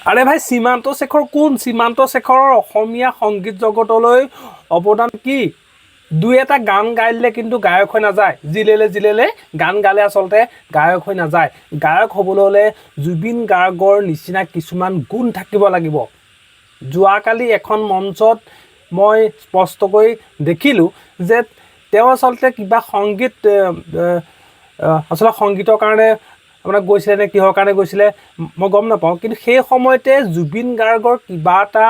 আৰে ভাই সীমান্ত শেখৰ কোন? সীমান্ত শেখৰৰ অসমীয়া সংগীত জগতলৈ অৱদান কি? দুই এটা গান গাইলে কিন্তু গায়ক হৈ নাযায়। জিলেলে জিলেলে গান গালে আচলতে গায়ক হৈ নাযায়। গায়ক হ'বলৈ হ'লে জুবিন গাৰ্গৰ নিচিনা কিছুমান গুণ থাকিব লাগিব। যোৱাকালি এখন মঞ্চত মই স্পষ্টকৈ দেখিলোঁ যে তেওঁ আচলতে কিবা সংগীত আচলতে সংগীতৰ কাৰণে আপোনাক গৈছিলে নে কিহৰ কাৰণে গৈছিলে মই গম নাপাওঁ, কিন্তু সেই সময়তে জুবিন গাৰ্গৰ কিবা এটা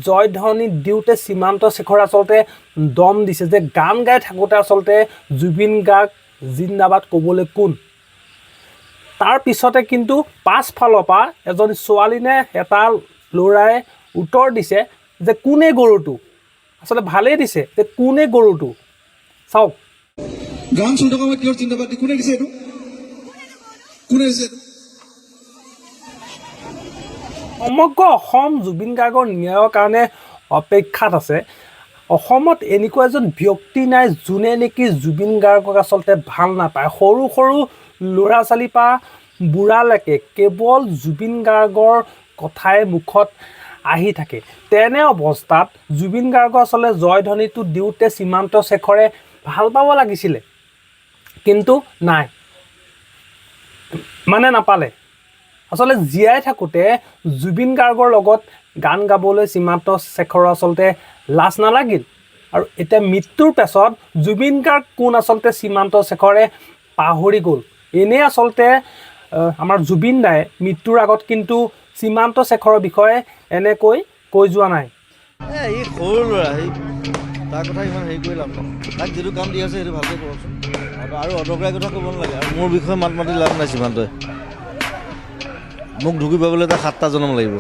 জয়ধ্বনি দিওঁতে সীমান্ত শেখৰ আচলতে দম দিছে যে গান গাই থাকোঁতে আচলতে জুবিন গাৰ্গ জিন্দাবাদ ক'বলৈ কোন? তাৰ পিছতে কিন্তু পাছফালৰ পৰা এজনী ছোৱালী নে এটা ল'ৰাই উত্তৰ দিছে যে কোনে গৰুটো? আচলতে ভালেই দিছে যে কোনে গৰুটো। চাওক, গান চলি থকা কিহৰ জিন্দাবাদ দি কোনে দিছে? এইটো কোনে দিছে? সমগ্ৰ অসম জুবিন গাৰ্গৰ ন্যায়ৰ কাৰণে অপেক্ষাত আছে। অসমত এনেকুৱা এজন ব্যক্তি নাই যোনে নেকি জুবিন গাৰ্গক আচলতে ভাল নাপায়। সৰু সৰু ল'ৰা ছোৱালীৰ পৰা বুঢ়ালৈকে কেৱল জুবিন গাৰ্গৰ কথাই মুখত আহি থাকে। তেনে অৱস্থাত জুবিন গাৰ্গৰ আচলতে জয়ধ্বনিটো দিওঁতে সীমান্ত শেখৰে ভাল পাব লাগিছিলে, কিন্তু নাই, মানে নাপালে। আচলতে জীয়াই থাকোঁতে জুবিন গাৰ্গৰ লগত গান গাবলৈ সীমান্ত শেখৰৰ আচলতে লাজ নালাগিল, আৰু এতিয়া মৃত্যুৰ পাছত জুবিন গাৰ্গ কোন আচলতে সীমান্ত শেখৰে পাহৰি গ'ল। এনেই আচলতে আমাৰ জুবিন দায়ে মৃত্যুৰ আগত কিন্তু সীমান্ত শেখৰৰ বিষয়ে এনেকৈ কৈ যোৱা নাই। এই সৰু ল'ৰা, তাৰ কথা ইমান হেৰি কৰি লাভ নাই। তাক যিটো কাম দি আছে সেইটো ভালকৈ কৰকচোন, আৰু অদৰকাৰী কথা ক'ব নালাগে। আৰু মোৰ বিষয়ে মাত মাতি লাভ নাই। সীমান্তই মোক ঢুকি পাবলৈ তাক 7টা জনম লাগিব।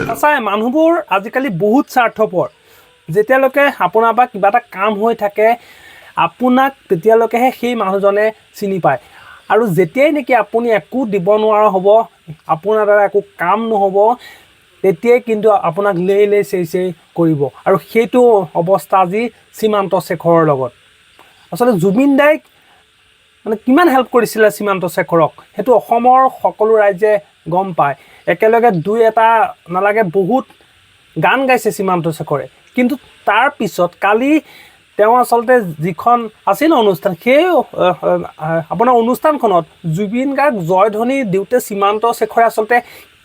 সঁচাই মানুহবোৰ আজিকালি বহুত স্বাৰ্থপৰ। যেতিয়ালৈকে আপোনাৰ পৰা কিবা এটা কাম হৈ থাকে আপোনাক তেতিয়ালৈকেহে সেই মানুহজনে চিনি পায়, আৰু যেতিয়াই নেকি আপুনি একো দিব নোৱাৰা হ'ব, আপোনাৰ দ্বাৰা একো কাম নহ'ব, তেতিয়াই কিন্তু আপোনাক লেই লেই চেই চেই কৰিব। আৰু সেইটো অৱস্থা আজি সীমান্ত শেখৰৰ লগত। আচলতে জুবিন দাই মানে কিমান হেল্প কৰিছিলে সীমান্ত শেখৰক সেইটো অসমৰ সকলো ৰাইজে গম পায়। একেলগে দুই এটা নালাগে বহুত গান গাইছে সীমান্ত শেখৰে, কিন্তু তাৰ পিছত কালি তেওঁ আচলতে যিখন আছিল অনুষ্ঠান, সেই আপোনাৰ অনুষ্ঠানখনত জুবিন গাৰ্গ জয়ধ্বনি দিওঁতে সীমান্ত শেখৰে আচলতে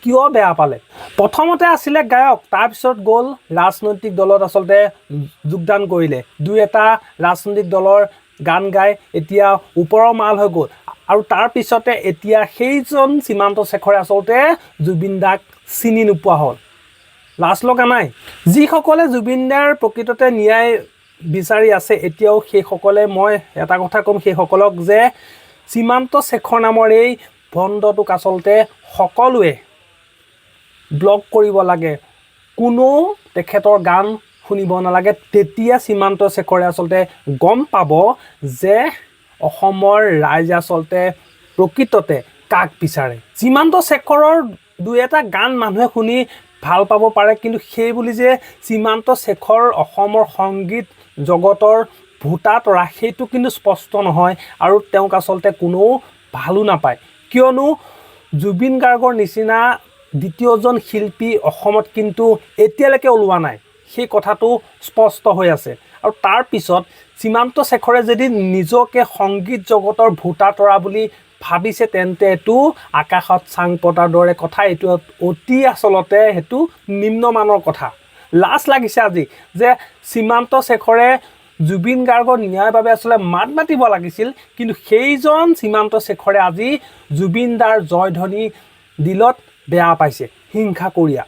কিয় বেয়া পালে? প্ৰথমতে আছিলে গায়ক, তাৰপিছত গ'ল ৰাজনৈতিক দলত আচলতে যোগদান কৰিলে। দুই এটা ৰাজনৈতিক দলৰ গান গাই এতিয়া ওপৰৰ মাল হৈ গ'ল, আৰু তাৰপিছতে এতিয়া সেইজন সীমান্ত শেখৰে আচলতে জুবিন দাক চিনি নোপোৱা হ'ল। লাজ লগা নাই? যিসকলে জুবিন দাৰ প্ৰকৃততে ন্যায় বিচাৰি আছে এতিয়াও সেইসকলে, মই এটা কথা ক'ম সেইসকলক যে সীমান্ত শেখৰ নামৰ এই ভণ্ডটোক আচলতে সকলোৱে ব্লক কৰিব লাগে। কোনো তেখেতৰ গান শুনিব নালাগে। তেতিয়া সীমান্ত শেখৰে আচলতে গম পাব যে অসমৰ ৰাইজে আচলতে প্ৰকৃততে কাক বিচাৰে। সীমান্ত শেখৰৰ দুই এটা গান মানুহে শুনি ভাল পাব পাৰে, কিন্তু সেই বুলি যে সীমান্ত শেখৰ অসমৰ সংগীত জগতৰ ভোটা তৰা সেইটো কিন্তু স্পষ্ট নহয়, আৰু তেওঁক আচলতে কোনেও ভালো নাপায়। কিয়নো জুবিন গাৰ্গৰ নিচিনা দ্বিতীয়জন শিল্পী অসমত কিন্তু এতিয়ালৈকে ওলোৱা নাই, সেই কথাটো স্পষ্ট হৈ আছে। আৰু তাৰপিছত সীমান্ত শেখৰে যদি নিজকে সংগীত জগতৰ ভোটা তৰা বুলি ভাবিছে তেন্তে এইটো আকাশত চাং পতাৰ দৰে কথা। এইটো অতি আচলতে সেইটো নিম্নমানৰ কথা। লাজ লাগিছে আজি যে সীমান্ত শেখৰে জুবিন গাৰ্গৰ ন্যায়ৰ বাবে আচলতে মাত মাতিব লাগিছিল, কিন্তু সেইজন সীমান্ত শেখৰে আজি জুবিন দাৰ জয়ধ্বনি দিলত বেয়া পাইছে, হিংসা কৰিয়া।